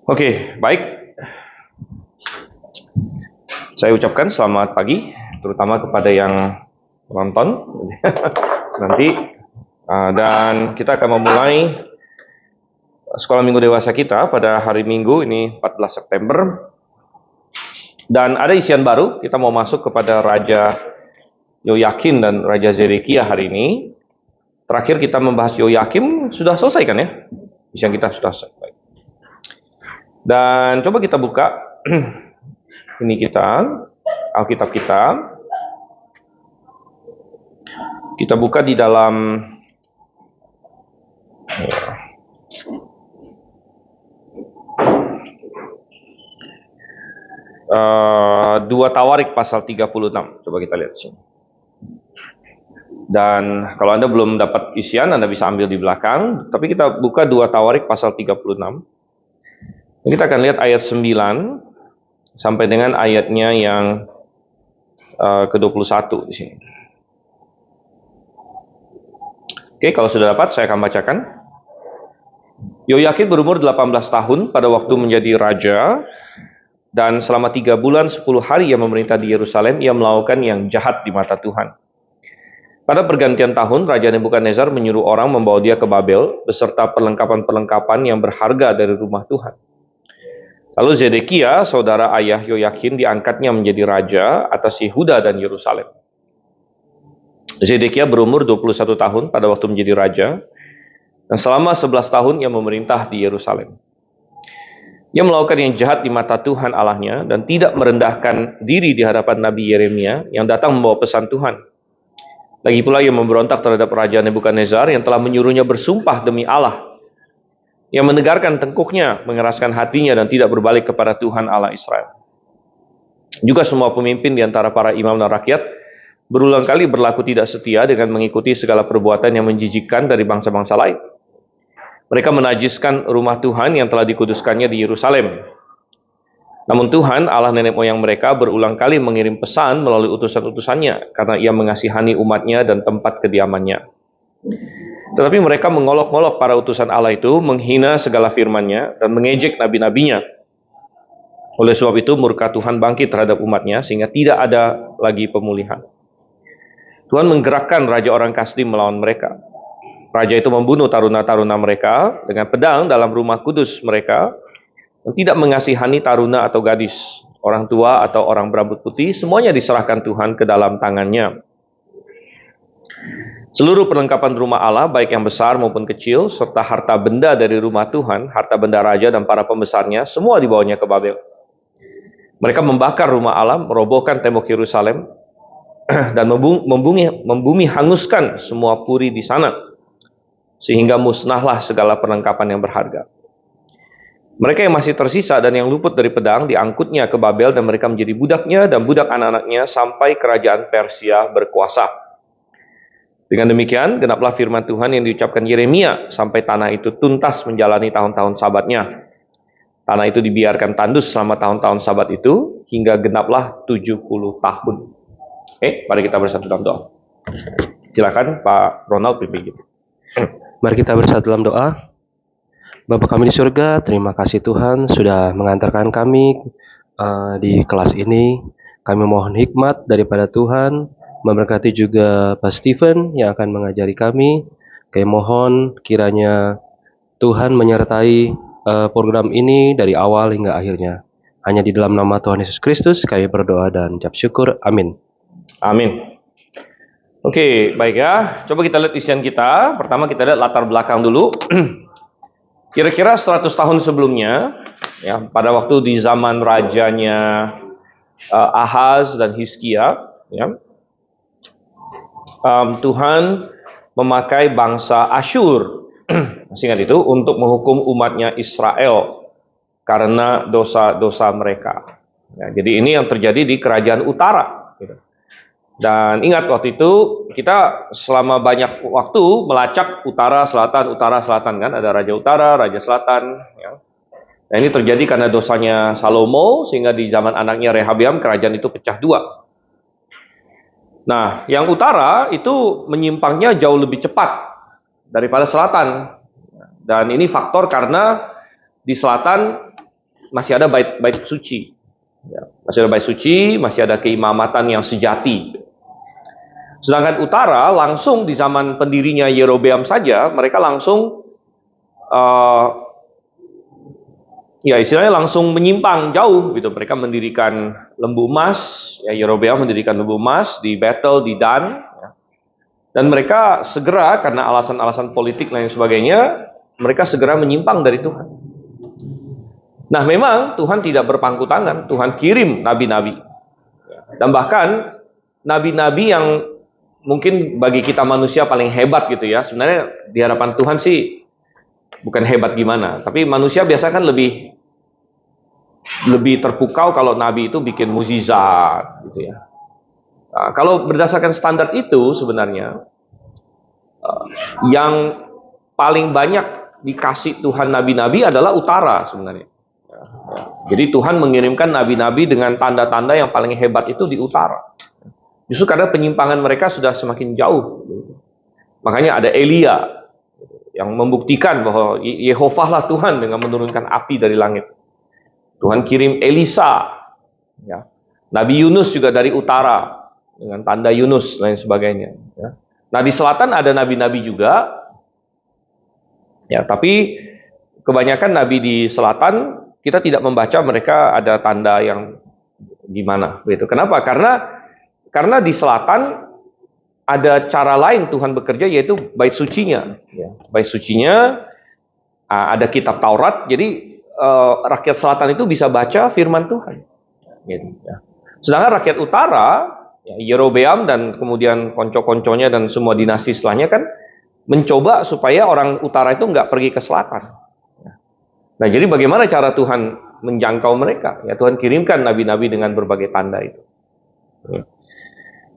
Oke, baik. Saya ucapkan selamat pagi, terutama kepada yang menonton nanti. Dan kita akan memulai sekolah minggu dewasa kita pada hari Minggu ini 14 September. Dan ada isian baru, kita mau masuk kepada Raja Yoyakin dan Raja Zedekia hari ini. Terakhir kita membahas Yoyakim, sudah selesai kan ya? Isian kita sudah selesai. Dan coba kita buka ini kita, Alkitab kita. Kita buka di dalam Dua Tawarik pasal 36. Coba kita lihat di sini. Dan kalau Anda belum dapat isian, Anda bisa ambil di belakang. Tapi kita buka 2 Tawarik pasal 36. Dan kita akan lihat ayat 9 sampai dengan ayatnya yang ke-21 di sini. Oke, kalau sudah dapat, saya akan bacakan. Yoyakin berumur 18 tahun pada waktu menjadi raja, dan selama 3 bulan 10 hari ia memerintah di Yerusalem, ia melakukan yang jahat di mata Tuhan. Pada pergantian tahun, Raja Nebukadnezar menyuruh orang membawa dia ke Babel, beserta perlengkapan-perlengkapan yang berharga dari rumah Tuhan. Lalu Zedekia, saudara ayah Yoyakin, diangkatnya menjadi raja atas Yehuda dan Yerusalem. Zedekia berumur 21 tahun pada waktu menjadi raja, dan selama 11 tahun ia memerintah di Yerusalem. Ia melakukan yang jahat di mata Tuhan Allahnya dan tidak merendahkan diri di hadapan Nabi Yeremia yang datang membawa pesan Tuhan. Lagi pula ia memberontak terhadap Raja Nebukadnezar yang telah menyuruhnya bersumpah demi Allah. Ia menegarkan tengkuknya, mengeraskan hatinya dan tidak berbalik kepada Tuhan Allah Israel. Juga semua pemimpin di antara para imam dan rakyat berulang kali berlaku tidak setia dengan mengikuti segala perbuatan yang menjijikkan dari bangsa-bangsa lain. Mereka menajiskan rumah Tuhan yang telah dikuduskannya di Yerusalem. Namun Tuhan, Allah nenek moyang mereka, berulang kali mengirim pesan melalui utusan-utusannya, karena ia mengasihani umatnya dan tempat kediamannya. Tetapi mereka mengolok-olok para utusan Allah itu, menghina segala firman-Nya, dan mengejek nabi-nabinya. Oleh sebab itu, murka Tuhan bangkit terhadap umatnya, sehingga tidak ada lagi pemulihan. Tuhan menggerakkan raja orang Kasdim melawan mereka. Raja itu membunuh taruna-taruna mereka dengan pedang dalam rumah kudus mereka, dan tidak mengasihani taruna atau gadis, orang tua atau orang berambut putih, semuanya diserahkan Tuhan ke dalam tangannya. Seluruh perlengkapan rumah Allah, baik yang besar maupun kecil, serta harta benda dari rumah Tuhan, harta benda raja dan para pembesarnya, semua dibawanya ke Babel. Mereka membakar rumah Allah, merobohkan tembok Yerusalem, dan membumi hanguskan semua puri di sana, sehingga musnahlah segala perlengkapan yang berharga. Mereka yang masih tersisa dan yang luput dari pedang diangkutnya ke Babel, dan mereka menjadi budaknya dan budak anak-anaknya sampai kerajaan Persia berkuasa. Dengan demikian, genaplah firman Tuhan yang diucapkan Yeremia sampai tanah itu tuntas menjalani tahun-tahun sabatnya. Tanah itu dibiarkan tandus selama tahun-tahun sabat itu, hingga genaplah 70 tahun. Oke, mari kita bersatu dalam doa. Silakan Pak Ronald pimpin. Mari kita bersatu dalam doa. Bapa kami di surga, terima kasih Tuhan sudah mengantarkan kami di kelas ini. Kami mohon hikmat daripada Tuhan, memberkati juga Pak Stephen yang akan mengajari kami. Kami mohon kiranya Tuhan menyertai program ini dari awal hingga akhirnya. Hanya di dalam nama Tuhan Yesus Kristus kami berdoa dan ucap syukur. Amin. Amin. Oke, baik ya. Coba kita lihat isian kita. Pertama kita lihat latar belakang dulu. Kira-kira 100 tahun sebelumnya, ya, pada waktu di zaman rajanya Ahaz dan Hizkia, ya, Tuhan memakai bangsa Asyur, ingat itu, untuk menghukum umatnya Israel karena dosa-dosa mereka. Ya, jadi ini yang terjadi di kerajaan utara. Gitu. Dan ingat waktu itu kita selama banyak waktu melacak utara selatan kan, ada raja utara, raja selatan. Ya. Nah ini terjadi karena dosanya Salomo, sehingga di zaman anaknya Rehabeam kerajaan itu pecah dua. Nah yang utara itu menyimpangnya jauh lebih cepat daripada selatan. Dan ini faktor karena di selatan masih ada bait suci. Ya, masih ada bait suci, masih ada keimamatan yang sejati. Sedangkan utara langsung di zaman pendirinya Yerobeam saja, mereka langsung ya istilahnya langsung menyimpang jauh gitu. Mereka mendirikan lembu emas, ya Yerobeam mendirikan lembu emas di Betel, di Dan, ya. Dan mereka segera karena alasan-alasan politik dan lain sebagainya, mereka segera menyimpang dari Tuhan. Nah, memang Tuhan tidak berpangku tangan, Tuhan kirim nabi-nabi. Dan bahkan nabi-nabi yang mungkin bagi kita manusia paling hebat gitu ya. Sebenarnya di hadapan Tuhan sih bukan hebat gimana, tapi manusia biasa kan lebih terpukau kalau nabi itu bikin mukjizat gitu ya. Nah, kalau berdasarkan standar itu sebenarnya yang paling banyak dikasih Tuhan nabi-nabi adalah utara sebenarnya. Jadi Tuhan mengirimkan nabi-nabi dengan tanda-tanda yang paling hebat itu di utara. Justru karena penyimpangan mereka sudah semakin jauh. Makanya ada Elia yang membuktikan bahwa Yehovah lah Tuhan dengan menurunkan api dari langit. Tuhan kirim Elisa, ya. Nabi Yunus juga dari utara dengan tanda Yunus dan lain sebagainya. Ya. Nah di selatan ada nabi-nabi juga, ya. Tapi kebanyakan nabi di selatan kita tidak membaca mereka ada tanda yang gimana, begitu. Kenapa? Karena di selatan ada cara lain Tuhan bekerja, yaitu bait sucinya. Ya. Bait sucinya ada kitab Taurat, jadi rakyat selatan itu bisa baca firman Tuhan. Gitu, ya. Sedangkan rakyat utara, ya, Yerobeam dan kemudian konco-konconya dan semua dinasti setelahnya kan mencoba supaya orang utara itu nggak pergi ke selatan. Nah, jadi bagaimana cara Tuhan menjangkau mereka? Ya, Tuhan kirimkan nabi-nabi dengan berbagai tanda itu.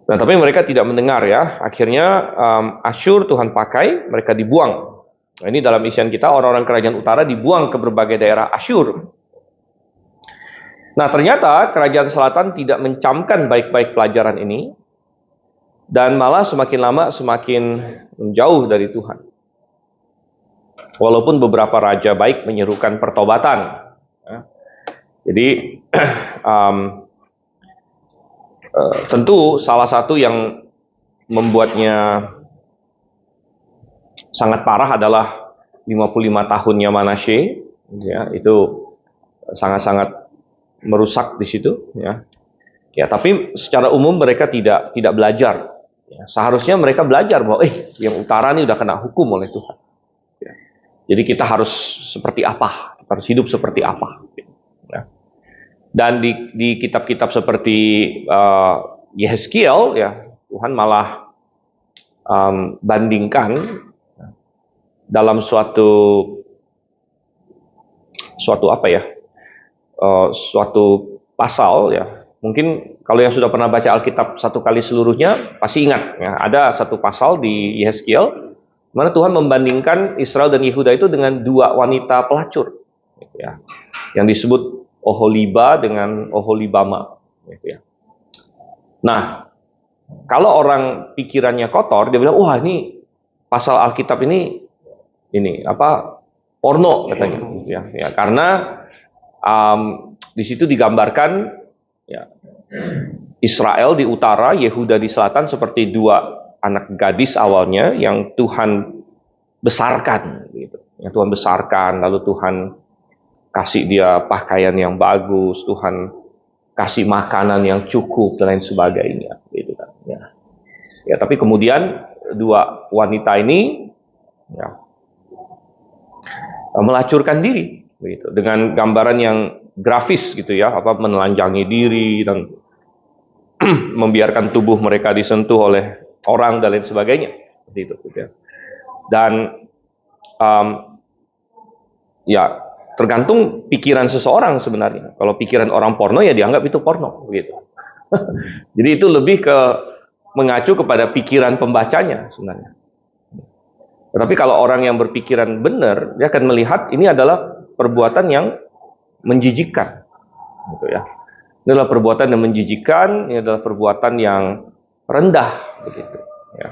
Nah, tapi mereka tidak mendengar ya. Akhirnya Asyur Tuhan pakai, mereka dibuang. Nah, ini dalam isian kita, orang-orang kerajaan utara dibuang ke berbagai daerah Asyur. Nah, ternyata kerajaan selatan tidak mencamkan baik-baik pelajaran ini, dan malah semakin lama semakin menjauh dari Tuhan. Walaupun beberapa raja baik menyerukan pertobatan. Jadi tentu salah satu yang membuatnya sangat parah adalah 55 tahunnya Manasye, ya, itu sangat-sangat merusak di situ, ya. Ya, tapi secara umum mereka tidak belajar. Ya, seharusnya mereka belajar bahwa yang utara ini udah kena hukum oleh Tuhan. Ya. Jadi kita harus seperti apa? Kita harus hidup seperti apa? Ya. Dan di kitab-kitab seperti Yehezkiel, ya, Tuhan malah bandingkan dalam suatu apa ya, suatu pasal ya. Mungkin kalau yang sudah pernah baca Alkitab satu kali seluruhnya pasti ingat ya, ada satu pasal di Yehezkiel mana Tuhan membandingkan Israel dan Yehuda itu dengan dua wanita pelacur, ya, yang disebut Oholiba dengan Oholibama, ya. Nah, kalau orang pikirannya kotor, dia bilang, wah ini pasal Alkitab ini apa porno katanya, ya, karena di situ digambarkan ya, Israel di utara, Yehuda di selatan seperti dua anak gadis awalnya yang Tuhan besarkan, gitu. Yang Tuhan besarkan, lalu Tuhan kasih dia pakaian yang bagus, Tuhan kasih makanan yang cukup dan lain sebagainya, gitu kan. Ya. Ya, tapi kemudian dua wanita ini ya, melacurkan diri, gitu, dengan gambaran yang grafis, gitu ya, apa menelanjangi diri dan membiarkan tubuh mereka disentuh oleh orang dan lain sebagainya, gitu ya. Dan ya tergantung pikiran seseorang sebenarnya. Kalau pikiran orang porno ya dianggap itu porno, begitu. Jadi itu lebih ke mengacu kepada pikiran pembacanya sebenarnya. Tetapi kalau orang yang berpikiran benar, dia akan melihat ini adalah perbuatan yang menjijikkan, gitu ya. Ini adalah perbuatan yang menjijikkan, ini adalah perbuatan yang rendah, begitu. Ya.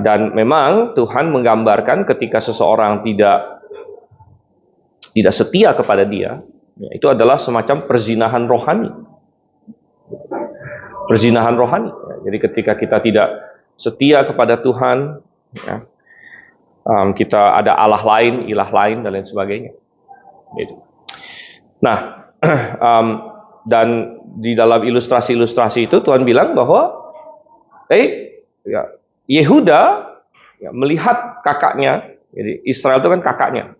Dan memang Tuhan menggambarkan ketika seseorang tidak setia kepada Dia, Ya, itu adalah semacam perzinahan rohani. Perzinahan rohani. Ya, jadi ketika kita tidak setia kepada Tuhan, ya, kita ada Allah lain, ilah lain, dan lain sebagainya. Gitu. Nah, dan di dalam ilustrasi-ilustrasi itu Tuhan bilang bahwa ya, Yehuda ya, melihat kakaknya. Jadi Israel itu kan kakaknya.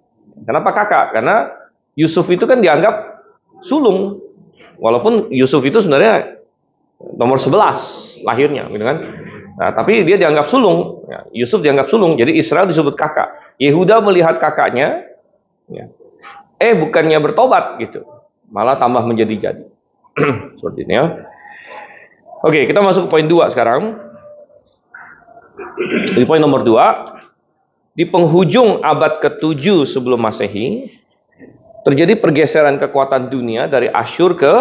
Kenapa kakak? Karena Yusuf itu kan dianggap sulung. Walaupun Yusuf itu sebenarnya nomor 11 lahirnya, gitu kan. Nah, tapi dia dianggap sulung. Ya, Yusuf dianggap sulung, jadi Israel disebut kakak. Yehuda melihat kakaknya, ya, bukannya bertobat gitu, malah tambah menjadi-jadi. Seperti ini ya. Oke, kita masuk ke poin 2 sekarang. Di poin nomor 2, di penghujung abad ke-7 sebelum Masehi, terjadi pergeseran kekuatan dunia dari Asyur ke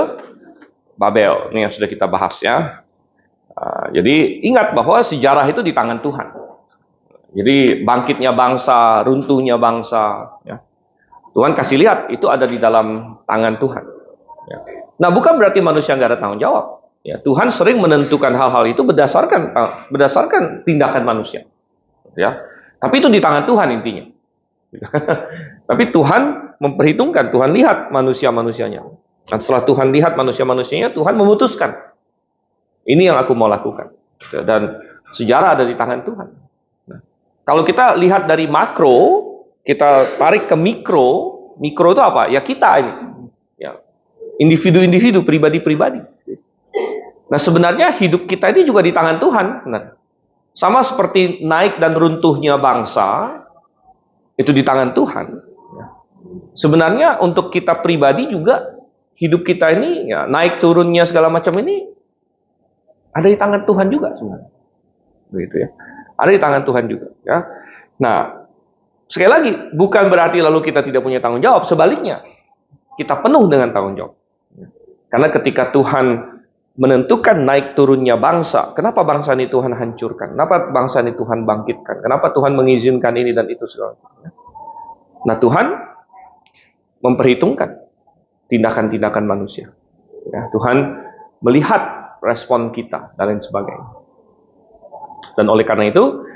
Babel. Ini yang sudah kita bahas ya. Jadi ingat bahwa sejarah itu di tangan Tuhan. Jadi bangkitnya bangsa, runtuhnya bangsa, ya. Tuhan kasih lihat itu ada di dalam tangan Tuhan. Ya. Nah, bukan berarti manusia nggak ada tanggung jawab. Ya, Tuhan sering menentukan hal-hal itu berdasarkan tindakan manusia. Ya, tapi itu di tangan Tuhan intinya. Tapi Tuhan memperhitungkan, Tuhan lihat manusia-manusianya. Dan setelah Tuhan lihat manusia-manusianya, Tuhan memutuskan. Ini yang aku mau lakukan. Dan sejarah ada di tangan Tuhan. Nah, kalau kita lihat dari makro, kita tarik ke mikro. Mikro itu apa? Ya kita ini. Ya, individu-individu, pribadi-pribadi. Nah, sebenarnya hidup kita ini juga di tangan Tuhan. Benar. Sama seperti naik dan runtuhnya bangsa, itu di tangan Tuhan. Sebenarnya untuk kita pribadi juga, hidup kita ini, ya, naik turunnya segala macam ini, ada di tangan Tuhan juga sebenarnya. Begitu ya. Ada di tangan Tuhan juga. Ya. Nah, sekali lagi, bukan berarti lalu kita tidak punya tanggung jawab. Sebaliknya, kita penuh dengan tanggung jawab. Karena ketika Tuhan menentukan naik turunnya bangsa, kenapa bangsa ini Tuhan hancurkan? Kenapa bangsa ini Tuhan bangkitkan? Kenapa Tuhan mengizinkan ini dan itu segala macam? Nah, Tuhan memperhitungkan tindakan-tindakan manusia. Ya, Tuhan melihat respon kita dan lain sebagainya. Dan oleh karena itu,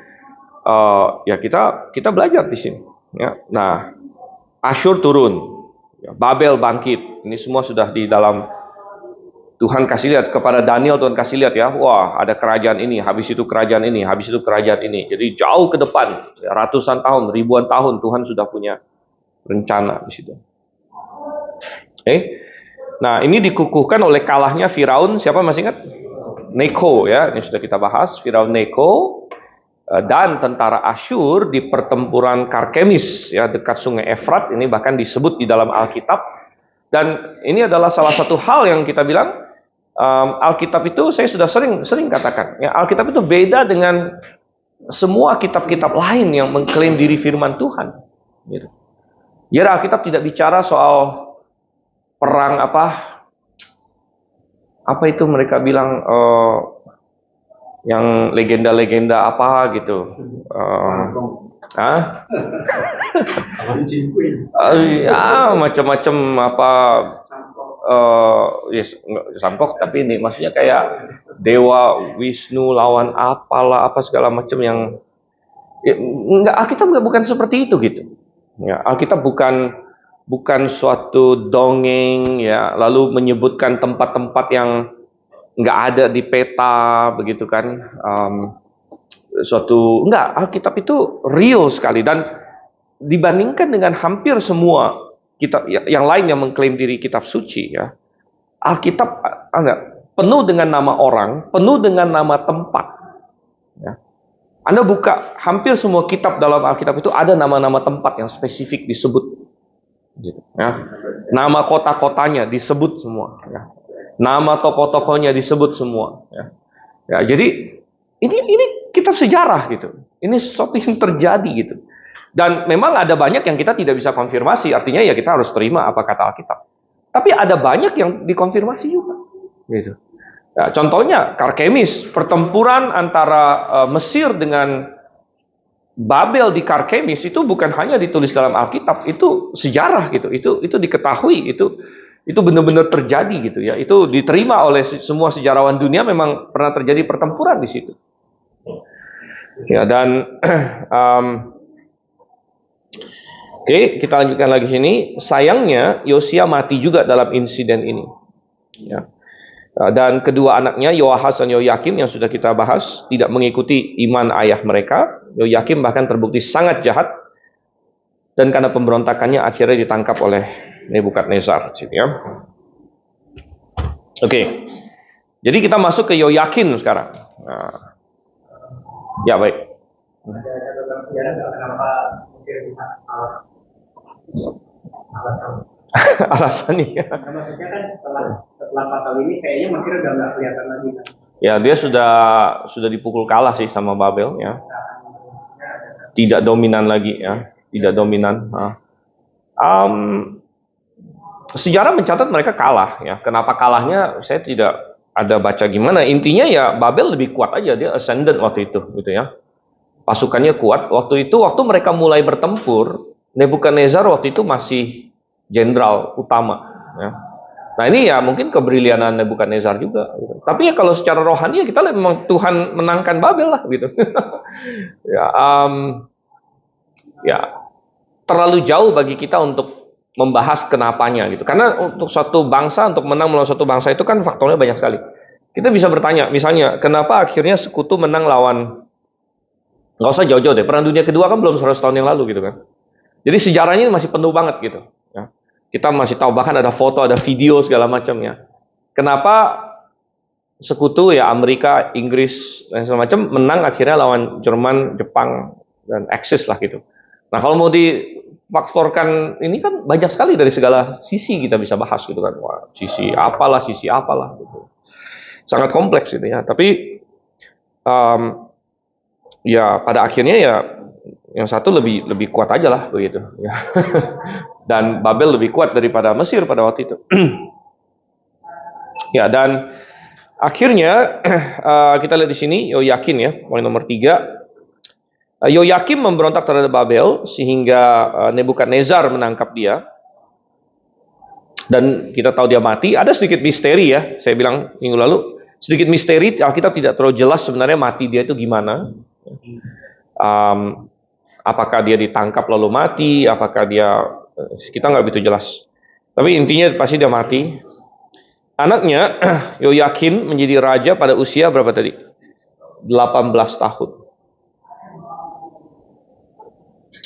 ya kita belajar di sini. Ya. Nah, Asyur turun, ya, Babel bangkit. Ini semua sudah di dalam Tuhan kasih lihat kepada Daniel. Tuhan kasih lihat ya, wah ada kerajaan ini, habis itu kerajaan ini, habis itu kerajaan ini. Jadi jauh ke depan, ya, ratusan tahun, ribuan tahun Tuhan sudah punya rencana di situ. Nah, ini dikukuhkan oleh kalahnya Firaun. Siapa masih ingat? Neko ya, ini sudah kita bahas. Firaun Neko dan tentara Asyur di pertempuran Karkemis ya, dekat sungai Efrat. Ini bahkan disebut di dalam Alkitab. Dan ini adalah salah satu hal yang kita bilang, Alkitab itu saya sudah sering katakan ya, Alkitab itu beda dengan semua kitab-kitab lain yang mengklaim diri firman Tuhan gitu. Ya, Alkitab tidak bicara soal perang apa itu mereka bilang yang legenda-legenda apa gitu. Ya, macam-macam apa. Yes, Sampok, tapi ini maksudnya kayak Dewa Wisnu lawan apalah apa segala macam yang ya, Alkitab bukan seperti itu gitu. Ya, Alkitab bukan suatu dongeng ya, lalu menyebutkan tempat-tempat yang nggak ada di peta begitu kan. Alkitab itu real sekali, dan dibandingkan dengan hampir semua kitab yang lain yang mengklaim diri kitab suci ya, Alkitab penuh dengan nama orang, penuh dengan nama tempat ya. Anda buka hampir semua kitab dalam Alkitab itu ada nama-nama tempat yang spesifik disebut gitu, ya. Nama kota-kotanya disebut semua ya. Nama tokoh-tokohnya disebut semua ya. Ya, jadi ini kitab sejarah gitu. Ini sesuatu yang terjadi gitu. Dan memang ada banyak yang kita tidak bisa konfirmasi, artinya ya kita harus terima apa kata Alkitab. Tapi ada banyak yang dikonfirmasi juga, gitu. Ya, contohnya Karkemis, pertempuran antara Mesir dengan Babel di Karkemis itu bukan hanya ditulis dalam Alkitab, itu sejarah gitu. Itu diketahui, itu benar-benar terjadi gitu ya. Itu diterima oleh semua sejarawan dunia, memang pernah terjadi pertempuran di situ. Ya, dan oke, kita lanjutkan lagi sini. Sayangnya Yosia mati juga dalam insiden ini. Ya. Dan kedua anaknya Yoahas dan Yoyakim yang sudah kita bahas tidak mengikuti iman ayah mereka. Yoyakim bahkan terbukti sangat jahat, dan karena pemberontakannya akhirnya ditangkap oleh Nebukadnezar. Ya. Oke, jadi kita masuk ke Yoyakim sekarang. Nah, ya baik. Ada tentang sejarah nggak kenapa Mesir bisa kalah? Alasan. Alasannya. Nah, maksudnya kan setelah pasal ini kayaknya Mesir udah nggak kelihatan lagi kan? Ya, dia sudah dipukul kalah sih sama Babel ya. Tidak dominan lagi ya, tidak dominan. Sejarah mencatat mereka kalah ya. Kenapa kalahnya saya tidak ada baca gimana. Intinya ya Babel lebih kuat aja, dia ascendant waktu itu gitu ya. Pasukannya kuat. Waktu itu waktu mereka mulai bertempur, Nebukadnezar waktu itu masih jenderal utama ya. Nah ini ya mungkin kebrilianan Nebukadnezar juga gitu. Tapi ya kalau secara rohani ya kita lihat memang Tuhan menangkan Babel lah gitu. Ya, ya terlalu jauh bagi kita untuk membahas kenapanya gitu. Karena untuk suatu bangsa, untuk menang melawan suatu bangsa itu kan faktornya banyak sekali. Kita bisa bertanya, misalnya kenapa akhirnya sekutu menang lawan, nggak usah jauh-jauh deh, Perang Dunia Kedua kan belum 100 tahun yang lalu gitu kan. Jadi sejarahnya masih penuh banget gitu. Ya. Kita masih tahu, bahkan ada foto, ada video segala macamnya. Kenapa sekutu ya Amerika, Inggris dan segala macam menang akhirnya lawan Jerman, Jepang dan Axis lah gitu. Nah kalau mau difaktorkan ini kan banyak sekali dari segala sisi kita bisa bahas gitu kan. Wah, sisi apalah gitu. Sangat kompleks gitu ya. Tapi ya pada akhirnya ya yang satu lebih kuat aja lah begitu. Ya. Dan Babel lebih kuat daripada Mesir pada waktu itu. Ya, dan akhirnya kita lihat di sini Yoyakin ya, poin nomor 3. Yoyakim memberontak terhadap Babel sehingga Nebukadnezar menangkap dia. Dan kita tahu dia mati. Ada sedikit misteri ya, saya bilang minggu lalu, sedikit misteri. Alkitab tidak terlalu jelas sebenarnya mati dia itu gimana. Apakah dia ditangkap lalu mati, apakah dia, kita nggak begitu jelas. Tapi intinya pasti dia mati. Anaknya Yoyakin menjadi raja pada usia berapa tadi? 18 tahun.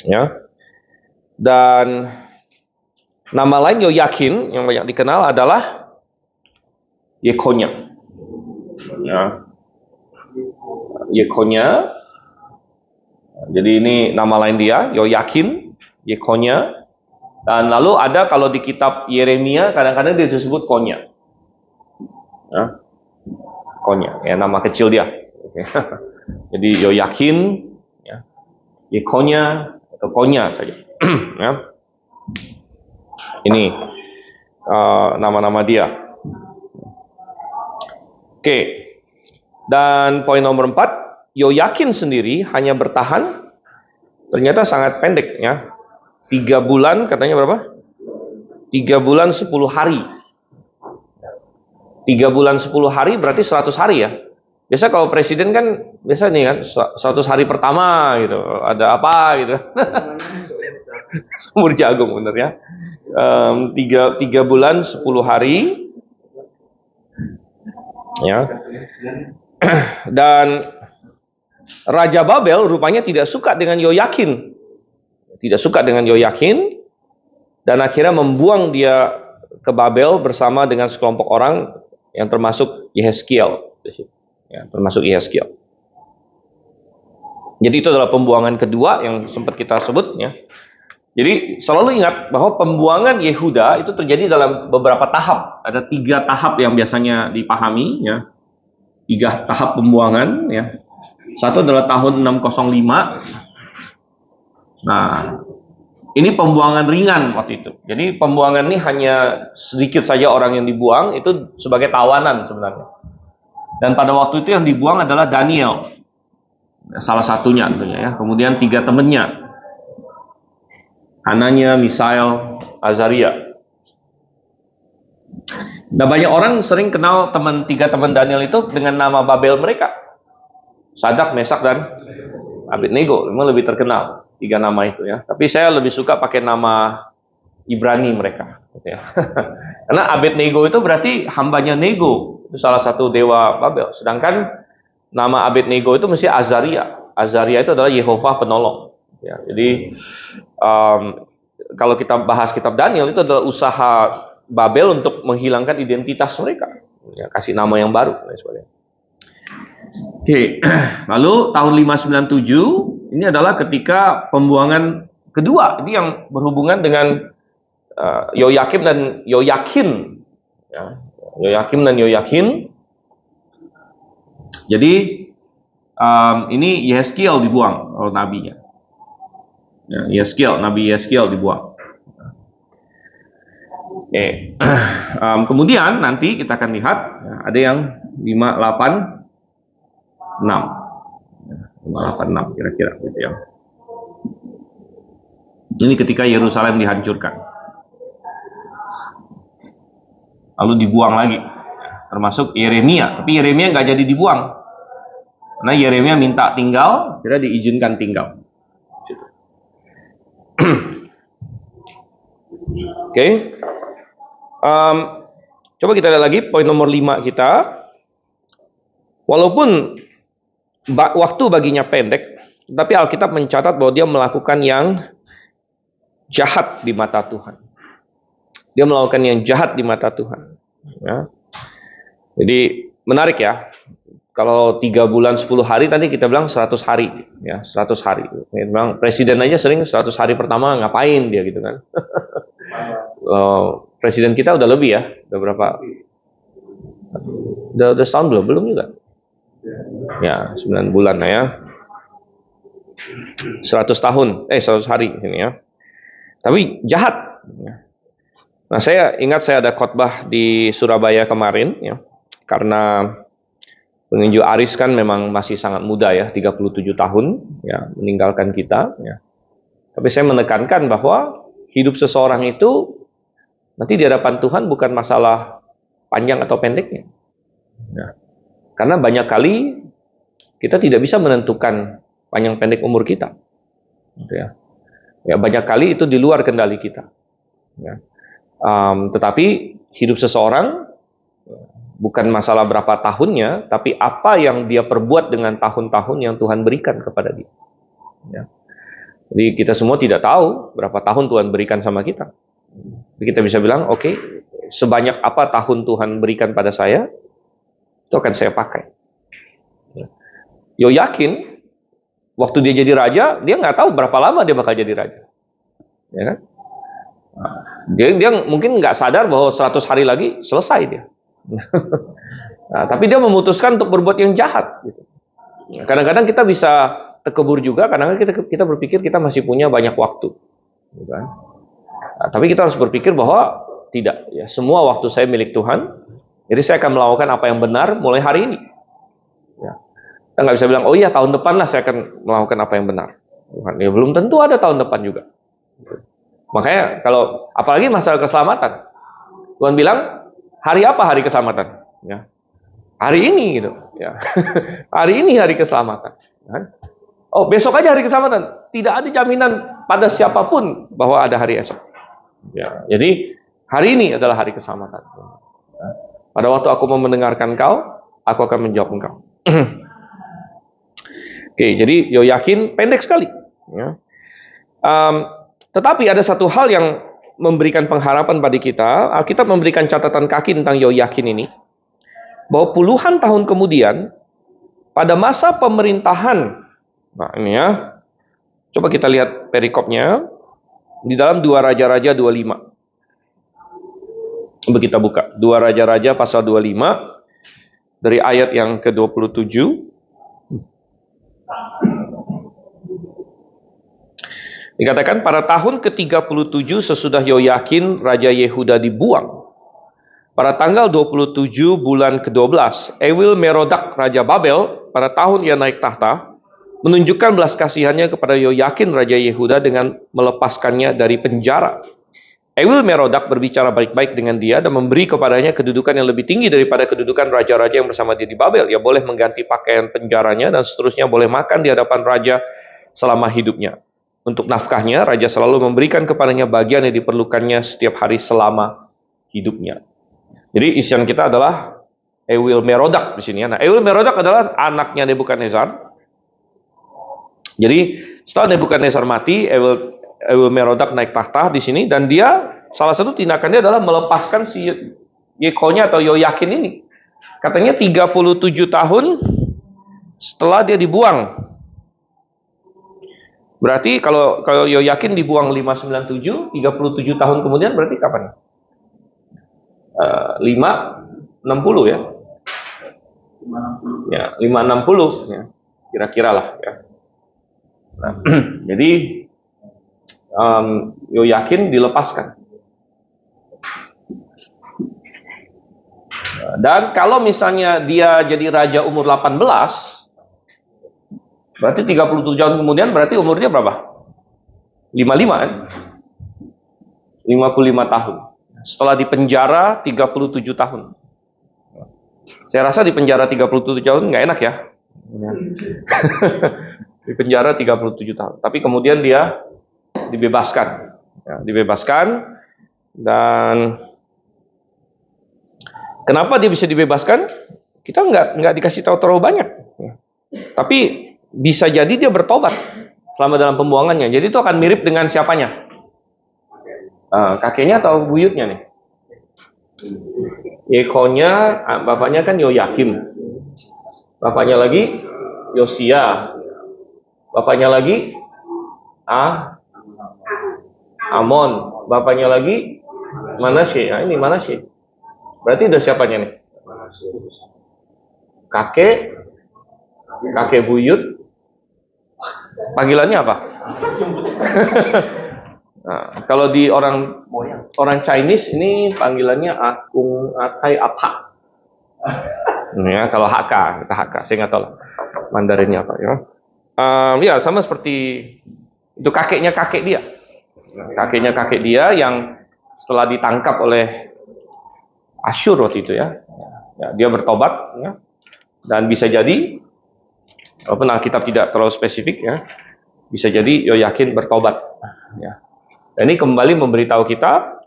Ya. Dan nama lain Yoyakin yang banyak dikenal adalah Yekonya. Ya. Yekonya. Jadi ini nama lain dia, Yoyakin, Yekonya. Dan lalu ada kalau di kitab Yeremia kadang-kadang dia disebut Konya. Ya. Konya, ya nama kecil dia. Jadi Yoyakin, ya. Yekonya atau Konya saja. Ya. Ini nama-nama dia. Oke. Dan poin nomor 4. Yoyakin sendiri hanya bertahan ternyata sangat pendek ya. 3 bulan katanya berapa? 3 bulan 10 hari. 3 bulan 10 hari berarti 100 hari ya. Biasa kalau presiden kan biasa nih kan 100 hari pertama gitu. Ada apa gitu. Sumur jagung bener ya. 3 bulan 10 hari. Ya. Dan Raja Babel rupanya tidak suka dengan Yoyakin. Tidak suka dengan Yoyakin. Dan akhirnya membuang dia ke Babel bersama dengan sekelompok orang yang termasuk Yehezkiel. Ya, termasuk Yehezkiel. Jadi itu adalah pembuangan kedua yang sempat kita sebut. Ya. Jadi selalu ingat bahwa pembuangan Yehuda itu terjadi dalam beberapa tahap. Ada 3 tahap yang biasanya dipahami. Ya. 3 tahap pembuangan. Ya. Satu adalah tahun 605. Nah, ini pembuangan ringan waktu itu. Jadi pembuangan ini hanya sedikit saja orang yang dibuang, itu sebagai tawanan sebenarnya. Dan pada waktu itu yang dibuang adalah Daniel. Salah satunya tentunya ya. Kemudian 3 temannya, Hananya, Misael, Azaria. Nah, banyak orang sering kenal 3 teman Daniel itu dengan nama Babel mereka. Sadak, Mesak, dan Abednego. Memang lebih terkenal 3 nama itu ya. Tapi saya lebih suka pakai nama Ibrani mereka. Gitu ya. Karena Abednego itu berarti hambanya Nego. Itu salah satu dewa Babel. Sedangkan nama Abednego itu mesti Azaria. Azaria itu adalah Yehova penolong. Ya, jadi kalau kita bahas kitab Daniel itu adalah usaha Babel untuk menghilangkan identitas mereka, ya, kasih nama yang baru dan sebagainya. Oke, lalu tahun 597 ini adalah ketika pembuangan kedua, ini yang berhubungan dengan Yoyakim dan Yoyakin, ya, Yoyakim dan Yoyakin. Jadi ini Yehezkiel dibuang oleh nabinya. Ya, Nabi Yehezkiel dibuang. Oke. Kemudian nanti kita akan lihat ya, ada yang 586 kira-kira gitu ya. Ini ketika Yerusalem dihancurkan, lalu dibuang lagi, termasuk Yeremia. Tapi Yeremia nggak jadi dibuang, karena Yeremia minta tinggal, kira diizinkan tinggal. Oke. Coba kita lihat lagi poin nomor 5 kita. Walaupun waktu baginya pendek, tapi Alkitab mencatat bahwa dia melakukan yang jahat di mata Tuhan. Dia melakukan yang jahat di mata Tuhan. Ya. Jadi menarik ya. Kalau 3 bulan 10 hari tadi kita bilang 100 hari, ya 100 hari. Kita bilang presiden aja sering 100 hari pertama ngapain dia gitu kan? Presiden kita udah lebih ya, udah berapa? Udah setahun belum juga? Ya 9 bulan ya. 100 tahun, 100 hari ini ya. Tapi jahat. Nah saya ingat saya ada khotbah di Surabaya kemarin ya, karena penginjil Aris kan memang masih sangat muda ya, 37 tahun ya, meninggalkan kita ya. Tapi saya menekankan bahwa hidup seseorang itu nanti di hadapan Tuhan bukan masalah panjang atau pendeknya. Ya. Karena banyak kali kita tidak bisa menentukan panjang pendek umur kita. Gitu ya. Ya, banyak kali itu di luar kendali kita. Ya. Tetapi hidup seseorang bukan masalah berapa tahunnya, tapi apa yang dia perbuat dengan tahun-tahun yang Tuhan berikan kepada dia. Ya. Jadi kita semua tidak tahu berapa tahun Tuhan berikan sama kita. Jadi kita bisa bilang, oke, sebanyak apa tahun Tuhan berikan pada saya, itu akan saya pakai. Ya. Yoyakin, waktu dia jadi raja, dia nggak tahu berapa lama dia bakal jadi raja. Ya kan? Dia mungkin nggak sadar bahwa 100 hari lagi selesai dia. Nah, tapi dia memutuskan untuk berbuat yang jahat. Gitu. Kadang-kadang kita bisa terkebur juga, kadang-kadang kita berpikir kita masih punya banyak waktu. Gitu kan? Nah, tapi kita harus berpikir bahwa tidak. Ya, semua waktu saya milik Tuhan, jadi saya akan melakukan apa yang benar mulai hari ini. Ya. Kita nggak bisa bilang, oh iya tahun depan lah saya akan melakukan apa yang benar. Ya, belum tentu ada tahun depan juga. Gitu. Makanya kalau apalagi masalah keselamatan, Tuhan bilang, hari apa hari keselamatan? Ya. Hari ini gitu. Ya. Hari ini hari keselamatan. Ya. Oh besok aja hari keselamatan. Tidak ada jaminan pada siapapun bahwa ada hari esok. Ya. Jadi hari ini adalah hari keselamatan. Ya. Pada waktu aku mau mendengarkan kau, aku akan menjawab engkau. Oke, jadi Yoyakin pendek sekali. Ya. Tetapi ada satu hal yang memberikan pengharapan pada kita. Alkitab memberikan catatan kaki tentang Yoyakin ini, bahwa puluhan tahun kemudian pada masa pemerintahan, nah ini ya, coba kita lihat perikopnya di dalam 2 Raja-Raja 25. Coba kita buka 2 Raja-Raja pasal 25 dari ayat yang ke-27. Dikatakan pada tahun ke-37 sesudah Yoyakin Raja Yehuda dibuang, pada tanggal 27 bulan ke-12, Ewil Merodak Raja Babel, pada tahun ia naik tahta, menunjukkan belas kasihannya kepada Yoyakin Raja Yehuda dengan melepaskannya dari penjara. Ewil Merodak berbicara baik-baik dengan dia dan memberi kepadanya kedudukan yang lebih tinggi daripada kedudukan raja-raja yang bersama dia di Babel. Ia boleh mengganti pakaian penjaranya dan seterusnya, boleh makan di hadapan raja selama hidupnya. Untuk nafkahnya, raja selalu memberikan kepadanya bagian yang diperlukannya setiap hari selama hidupnya. Jadi isian kita adalah Ewil Merodak di sini. Nah, Ewil Merodak adalah anaknya Nebukadnezar. Jadi setelah Nebukadnezar mati, Ewil Merodak naik tahta di sini, dan dia salah satu tindakannya adalah melepaskan si Yekonya atau Yoyakin ini. Katanya 37 tahun setelah dia dibuang. Berarti kalau Yoyakin dibuang 597, 37 tahun kemudian berarti kapan? 560 ya. 560. Ya, 560 ya. Kira-kira lah ya. Nah, jadi Yoyakin dilepaskan. Dan kalau misalnya dia jadi raja umur 18, berarti 37 tahun kemudian berarti umurnya berapa? 55 kan? 55 tahun. Setelah dipenjara 37 tahun. Saya rasa dipenjara 37 tahun nggak enak ya. Dipenjara 37 tahun. Tapi kemudian dia dibebaskan. Ya, dibebaskan. Dan kenapa dia bisa dibebaskan? Kita nggak dikasih tahu terlalu banyak. Ya. Tapi bisa jadi dia bertobat selama dalam pembuangannya. Jadi itu akan mirip dengan siapanya? Kakeknya atau buyutnya nih? Yekonya, bapaknya kan Yoyakim. Bapaknya lagi Yosia. Bapaknya lagi Amon. Bapaknya lagi Manasye. Nah, ini Manasye. Berarti udah siapanya nih? Kakek buyut. Panggilannya apa? Nah, kalau di orang Chinese ini panggilannya Akung Atai Apa. Ya, kalau Hakka, kita Hakka. Saya nggak tahu lah Mandarinnya apa ya. Ya sama seperti itu kakeknya kakek dia. Kakeknya kakek dia yang setelah ditangkap oleh Asyur waktu itu ya. Dia bertobat ya. Dan bisa jadi walaupun Alkitab tidak terlalu spesifik ya, bisa jadi Yoyakin bertobat ya. Dan ini kembali memberitahu kita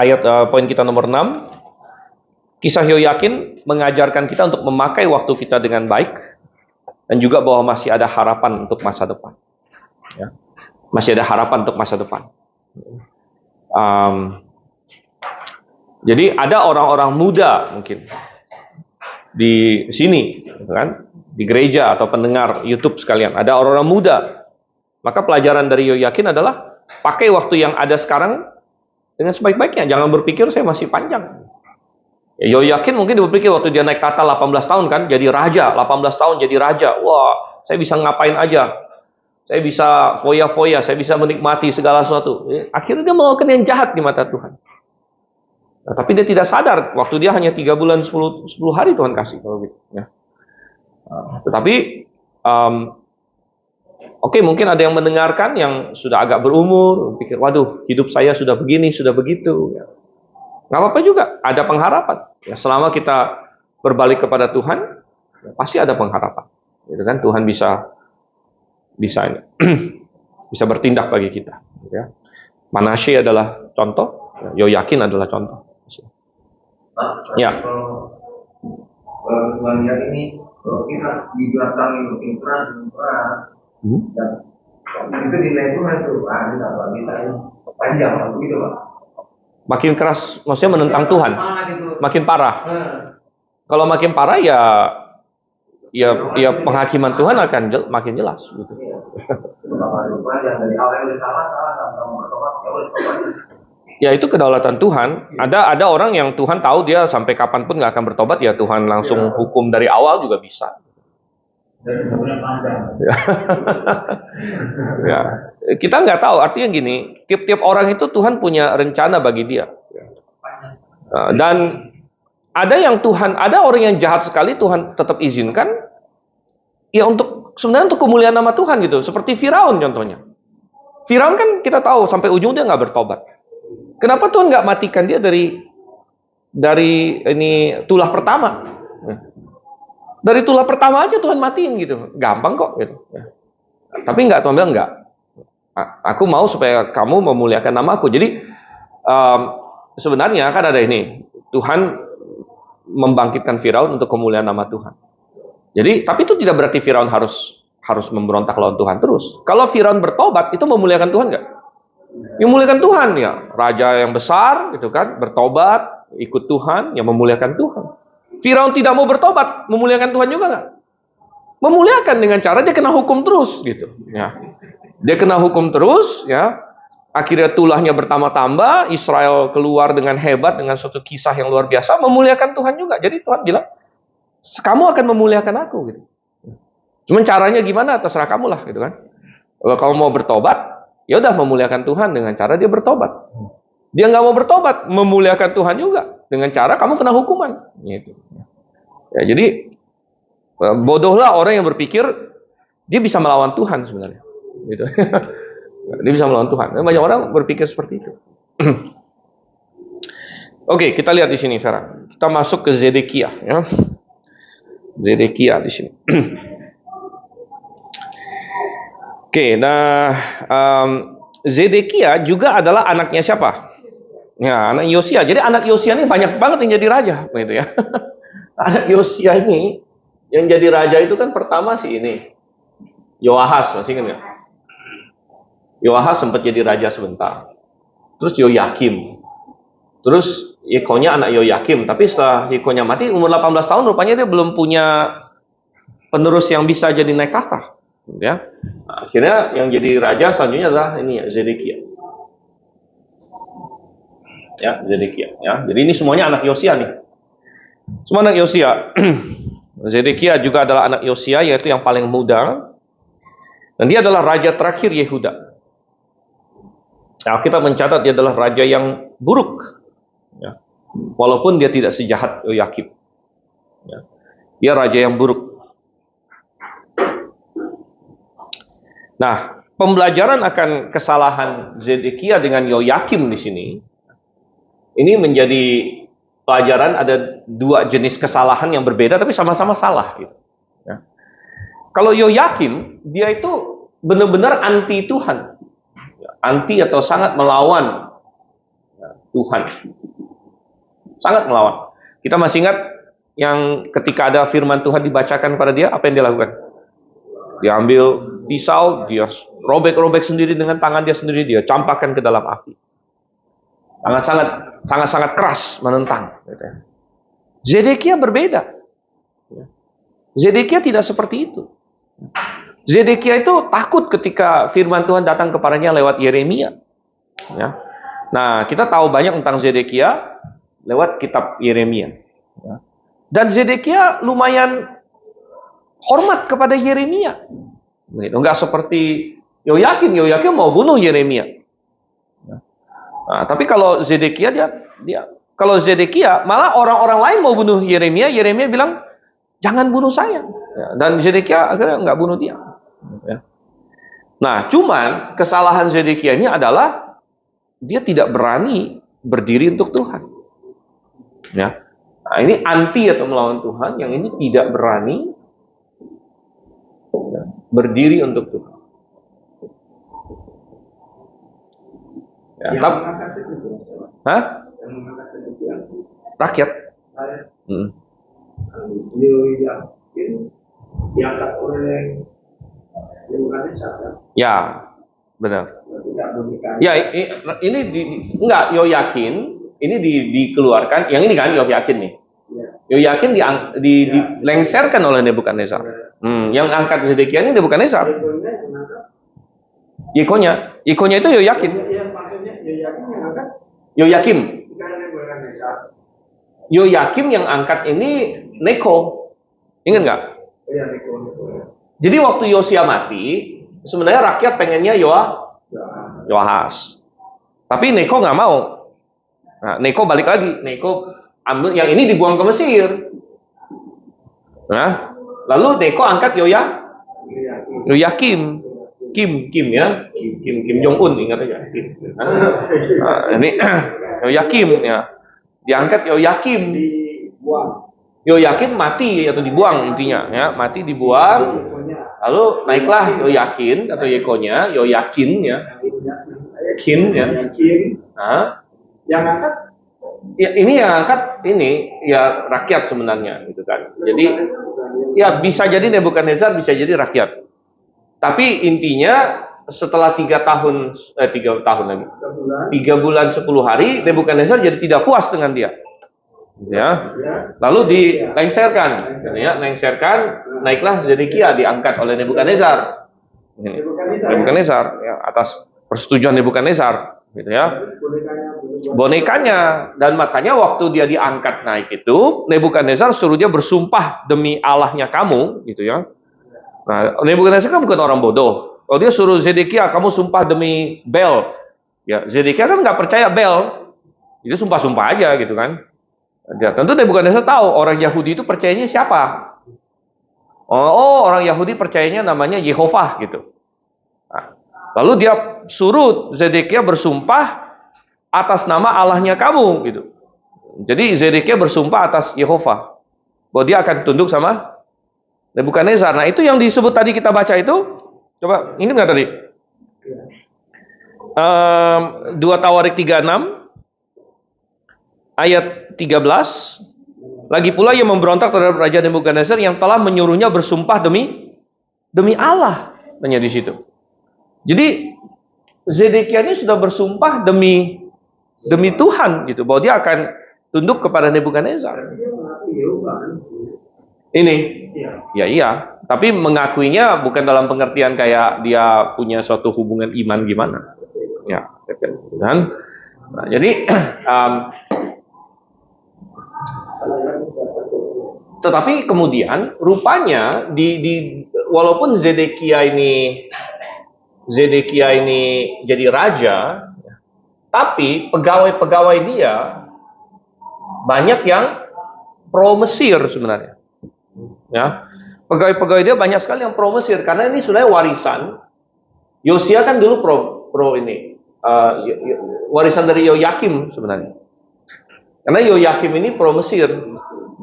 ayat poin kita nomor 6. Kisah Yoyakin mengajarkan kita untuk memakai waktu kita dengan baik dan juga bahwa masih ada harapan untuk masa depan. Ya. Masih ada harapan untuk masa depan. Jadi ada orang-orang muda mungkin di sini, kan, di gereja atau pendengar YouTube sekalian. Ada orang-orang muda. Maka pelajaran dari Yoyakin adalah pakai waktu yang ada sekarang dengan sebaik-baiknya. Jangan berpikir saya masih panjang. Yoyakin mungkin berpikir waktu dia naik tahta 18 tahun kan, jadi raja, 18 tahun jadi raja. Wah, saya bisa ngapain aja. Saya bisa foya-foya, saya bisa menikmati segala sesuatu. Akhirnya dia melakukan yang jahat di mata Tuhan. Nah, tapi dia tidak sadar, waktu dia hanya 3 bulan 10 hari Tuhan kasih. Kalau gitu, ya. Tetapi, oke, mungkin ada yang mendengarkan yang sudah agak berumur, pikir, waduh, hidup saya sudah begini, sudah begitu. Ya. Nggak apa-apa juga, ada pengharapan. Ya, selama kita berbalik kepada Tuhan, ya, pasti ada pengharapan. Gitu kan? Tuhan bisa bisa bertindak bagi kita. Ya. Manasye adalah contoh, Yoyakin adalah contoh. Ya. Kalau Tuhan lihat ini, kalau kita didatangi makin keras, dan itu dinilai Tuhan itu, kita nggak bisa panjang, begitu Pak. Makin keras, maksudnya menentang Tuhan, makin parah. Kalau makin parah ya penghakiman Tuhan akan makin jelas. Gitu. Ya itu kedaulatan Tuhan. Ada orang yang Tuhan tahu dia sampai kapanpun nggak akan bertobat, ya Tuhan langsung hukum dari awal juga bisa. Ya. Kita nggak tahu, artinya gini, tiap-tiap orang itu Tuhan punya rencana bagi dia. Dan ada orang yang jahat sekali Tuhan tetap izinkan, ya sebenarnya untuk kemuliaan nama Tuhan gitu. Seperti Firaun contohnya. Firaun kan kita tahu sampai ujung dia nggak bertobat. Kenapa Tuhan nggak matikan dia dari ini tulah pertama? Dari tulah pertama aja Tuhan matiin gitu. Gampang kok gitu. Tapi enggak, Tuhan bilang enggak. Aku mau supaya kamu memuliakan nama aku. Jadi sebenarnya kan ada ini. Tuhan membangkitkan Firaun untuk kemuliaan nama Tuhan. Jadi, tapi itu tidak berarti Firaun harus memberontak lawan Tuhan terus. Kalau Firaun bertobat, itu memuliakan Tuhan enggak? Memuliakan Tuhan ya. Raja yang besar gitu kan, bertobat, ikut Tuhan, ya memuliakan Tuhan. Firaun tidak mau bertobat, memuliakan Tuhan juga nggak? Memuliakan dengan cara dia kena hukum terus, gitu. Ya, dia kena hukum terus, ya. Akhirnya tulahnya bertambah-tambah, Israel keluar dengan hebat dengan suatu kisah yang luar biasa, memuliakan Tuhan juga. Jadi Tuhan bilang, kamu akan memuliakan aku, gitu. Cuman caranya gimana? Terserah kamu lah, gitu kan. Kalau kamu mau bertobat, ya udah memuliakan Tuhan dengan cara dia bertobat. Dia nggak mau bertobat, memuliakan Tuhan juga dengan cara kamu kena hukuman. Gitu. Ya, jadi bodohlah orang yang berpikir dia bisa melawan Tuhan sebenarnya. Gitu. Dia bisa melawan Tuhan. Banyak orang berpikir seperti itu. Oke, kita lihat di sini sekarang. Kita masuk ke Zedekia. Ya. Zedekia di sini. Oke, nah Zedekia juga adalah anaknya siapa? Ya, anak Yosia. Jadi anak Yosia ini banyak banget yang jadi raja, begitu ya. Anak Yosia ini yang jadi raja itu kan pertama sih ini Yoahas, masih ingat nggak? Yoahas sempat jadi raja sebentar. Terus Yoyakim. Terus Yekonya anak Yoyakim. Tapi setelah Yekonya mati umur 18 tahun, rupanya dia belum punya penerus yang bisa jadi naik tahta. Ya, akhirnya yang jadi raja selanjutnya adalah ini ya, Zedekia. Ya, Zedekia. Ya, jadi ini semuanya anak Yosia nih. Semua anak Yosia. Zedekia juga adalah anak Yosia, yaitu yang paling muda. Dan dia adalah raja terakhir Yehuda. Nah, kita mencatat dia adalah raja yang buruk. Ya. Walaupun dia tidak sejahat Yoyakim. Ya. Dia raja yang buruk. Nah, pembelajaran akan kesalahan Zedekia dengan Yoyakim di sini, ini menjadi pelajaran ada dua jenis kesalahan yang berbeda tapi sama-sama salah. Gitu. Ya. Kalau Yoyakim, dia itu benar-benar anti Tuhan, anti atau sangat melawan Tuhan, sangat melawan. Kita masih ingat yang ketika ada firman Tuhan dibacakan pada dia, apa yang dia lakukan? Dia ambil pisau, dia robek-robek sendiri dengan tangan dia sendiri, dia campakkan ke dalam api. Sangat-sangat keras menentang. Zedekia berbeda. Zedekia tidak seperti itu. Zedekia itu takut ketika firman Tuhan datang kepadanya lewat Yeremia. Ya. Nah, kita tahu banyak tentang Zedekia lewat kitab Yeremia. Ya. Dan Zedekia lumayan hormat kepada Yeremia. Enggak seperti Yoyakim. Yoyakim mau bunuh Yeremia. Nah, tapi kalau Zedekia kalau Zedekia malah orang-orang lain mau bunuh Yeremia, Yeremia bilang jangan bunuh saya. Ya, dan Zedekia akhirnya nggak bunuh dia. Ya. Nah, cuman kesalahan Zedekia ini adalah dia tidak berani berdiri untuk Tuhan. Ya. Nah, ini anti atau melawan Tuhan, yang ini tidak berani berdiri untuk Tuhan. Ya, hah? Rakyat. Diangkat oleh Ya, benar. Ya, ini enggak Yoyakin, ini dikeluarkan. Yang ini kan Yoyakin nih. Yoyakin dilengserkan oleh Nebukadnezar. Yang angkat Zedekia ini Nebukadnezar. Yekonya itu Yoyakin. Yoyakim. Yoyakim yang angkat ini Neko. Ingat nggak? Jadi waktu Yosia mati, sebenarnya rakyat pengennya Yoahas. Tapi Neko nggak mau. Nah, Neko balik lagi. Neko ambil yang ini dibuang ke Mesir. Nah, Lalu Neko angkat Yoyakim. Kim ya. Kim Jong Un, ingat aja. Ini Yoyakim ya. Diangkat Yoyakim. Yoyakim mati atau dibuang intinya ya, mati dibuang. Lalu naiklah Yoyakin atau Yekonya, Yoyakin ya. Kin ya. Nah, Yang angkat ya ini yang angkat ini ya rakyat sebenarnya gitu kan. Jadi ya bisa jadi Nebukadnezar, bisa jadi rakyat. Tapi intinya setelah 3 tahun lagi, 3 bulan 10 hari, Nebukadnezar jadi tidak puas dengan dia. Ya, lalu dilengserkan, naiklah Zedekia diangkat oleh Nebukadnezar. Nebukadnezar ya, atas persetujuan Nebukadnezar, gitu ya. Bonekanya, dan makanya waktu dia diangkat naik itu, Nebukadnezar suruh dia bersumpah demi Allahnya kamu, gitu ya. Nah, Nebukadnezar kan bukan orang bodoh. Kalau dia suruh Zedekia, kamu sumpah demi Bel, ya Zedekia kan nggak percaya Bel, itu sumpah-sumpah aja gitu kan. Ya, tentu Nebukadnezar tahu orang Yahudi itu percayanya siapa. Oh, orang Yahudi percayanya namanya Yehovah gitu. Nah, lalu dia suruh Zedekia bersumpah atas nama Allahnya kamu gitu. Jadi Zedekia bersumpah atas Yehovah bahwa dia akan tunduk sama Nebukadnezar. Nah, itu yang disebut tadi kita baca itu. Coba ini nggak tadi? 2 Tawarik 36 ayat 13. Lagi pula ia memberontak terhadap Raja Nebukadnezar yang telah menyuruhnya bersumpah demi Allah. Tanya di situ. Jadi Zedekia ini sudah bersumpah demi Tuhan gitu, bahwa dia akan tunduk kepada Nebukadnezar. Ini, ya iya. Tapi mengakuinya bukan dalam pengertian kayak dia punya suatu hubungan iman gimana. Ya, dan nah, jadi tetapi kemudian rupanya walaupun Zedekia ini jadi raja, tapi pegawai-pegawai dia banyak yang pro Mesir sebenarnya. Ya, pegawai-pegawai dia banyak sekali yang pro Mesir karena ini sebenarnya warisan. Yosia kan dulu pro ini, warisan dari Yoyakim sebenarnya. Karena Yoyakim ini pro Mesir,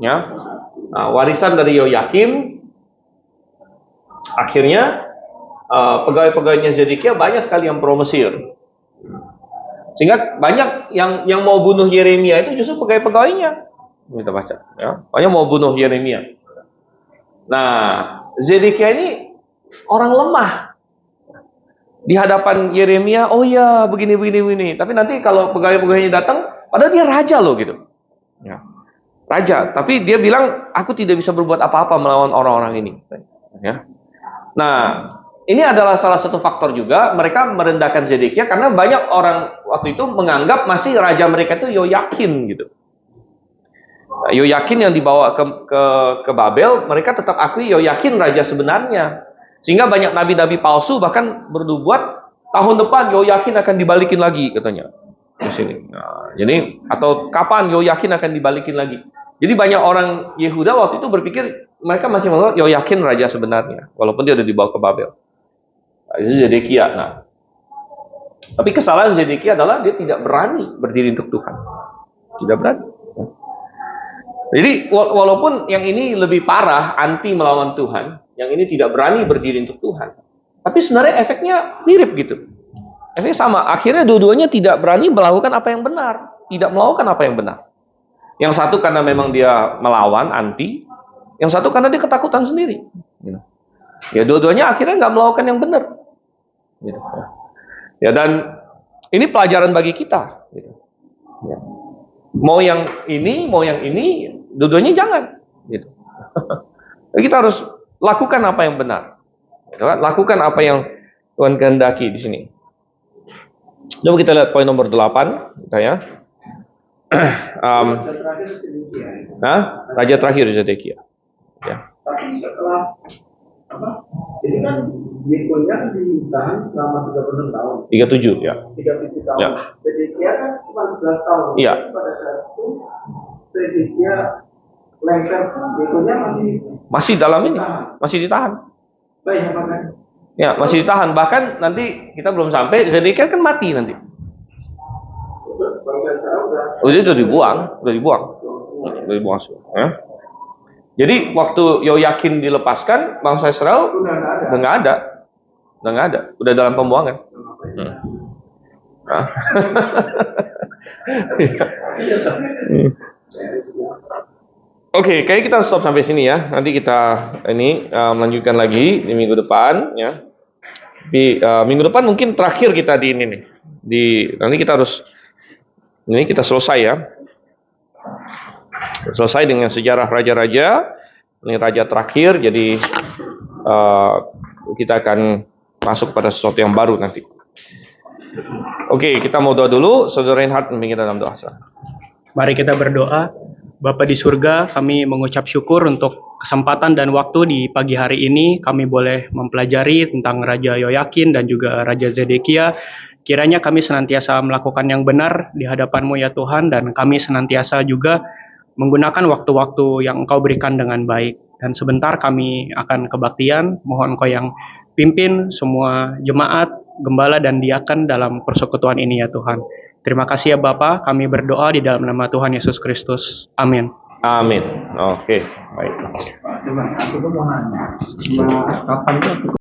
ya. Nah, warisan dari Yoyakim, akhirnya pegawai-pegawainya Zedekia banyak sekali yang pro Mesir. Sehingga banyak yang mau bunuh Yeremia itu justru pegawai-pegawainya. Kita baca, ya. Banyak mau bunuh Yeremia. Nah, Zedekia ini orang lemah. Di hadapan Yeremia, oh ya begini. Tapi nanti kalau pegawai-pegawainya datang, padahal dia raja loh gitu. Ya. Raja, tapi dia bilang aku tidak bisa berbuat apa-apa melawan orang-orang ini. Ya. Nah, ini adalah salah satu faktor juga mereka merendahkan Zedekia karena banyak orang waktu itu menganggap masih raja mereka itu Yoyakin gitu. Nah, Yoyakin yang dibawa ke Babel, mereka tetap akui Yoyakin raja sebenarnya. Sehingga banyak nabi-nabi palsu bahkan bernubuat tahun depan Yoyakin akan dibalikin lagi katanya. Di sini. Nah, jadi atau kapan Yoyakin akan dibalikin lagi. Jadi banyak orang Yehuda waktu itu berpikir mereka masih menganggap Yoyakin raja sebenarnya walaupun dia sudah dibawa ke Babel. Nah, itu Zedekia. Nah, tapi kesalahan Zedekia adalah dia tidak berani berdiri untuk Tuhan. Tidak berani. Jadi walaupun yang ini lebih parah anti melawan Tuhan, yang ini tidak berani berdiri untuk Tuhan. Tapi sebenarnya efeknya mirip gitu. Efeknya sama. Akhirnya dua-duanya tidak berani melakukan apa yang benar, tidak melakukan apa yang benar. Yang satu karena memang dia melawan anti, yang satu karena dia ketakutan sendiri. Ya dua-duanya akhirnya nggak melakukan yang benar. Gitu. Ya dan ini pelajaran bagi kita. Gitu. Ya. Mau yang ini, dua-duanya jangan. Gitu. Kita harus lakukan apa yang benar. Gitu. Lakukan apa yang Tuhan kehendaki di sini. Coba kita lihat poin nomor 8, kita ya. Raja terakhir Zedekia. Ya. Tapi setelah ini kan Yekonya ditahan selama 36 tahun. 37 ya. 37 tahun. Ya. Zedekia kan cuma 11 tahun. Iya. Jadi pada saat itu Zedekia lengser pun Yekonya masih Masih dalam ini, masih ditahan. Baik, apakah? Ya, masih ditahan. Bahkan nanti kita belum sampai, Zedekia kan mati nanti. Terus bangsa Israel Udah dibuang semua. Ya. Jadi waktu Yoyakin dilepaskan, bangsa Israel udah nggak ada. udah nggak ada, udah dalam pembuangan. Hah? Oke, kayak kita stop sampai sini ya. Nanti kita melanjutkan lagi di minggu depan ya. Di minggu depan mungkin terakhir kita di ini nih. Nanti kita harus kita selesai ya. Selesai dengan sejarah raja-raja. Ini raja terakhir, jadi kita akan masuk pada sesuatu yang baru nanti. Oke, kita mau doa dulu. Saudara Reinhard memimpin dalam doa. Mari kita berdoa. Bapa di surga, kami mengucap syukur untuk kesempatan dan waktu di pagi hari ini. Kami boleh mempelajari tentang Raja Yoyakin dan juga Raja Zedekia. Kiranya kami senantiasa melakukan yang benar di hadapan-Mu ya Tuhan, dan kami senantiasa juga menggunakan waktu-waktu yang Engkau berikan dengan baik. Dan sebentar kami akan kebaktian, mohon Engkau yang pimpin semua jemaat, gembala dan diaken dalam persekutuan ini ya Tuhan. Terima kasih ya Bapa, kami berdoa di dalam nama Tuhan Yesus Kristus. Amin. Amin. Oke, baik. Pak Steven, aku tuh mau nanya, kapan itu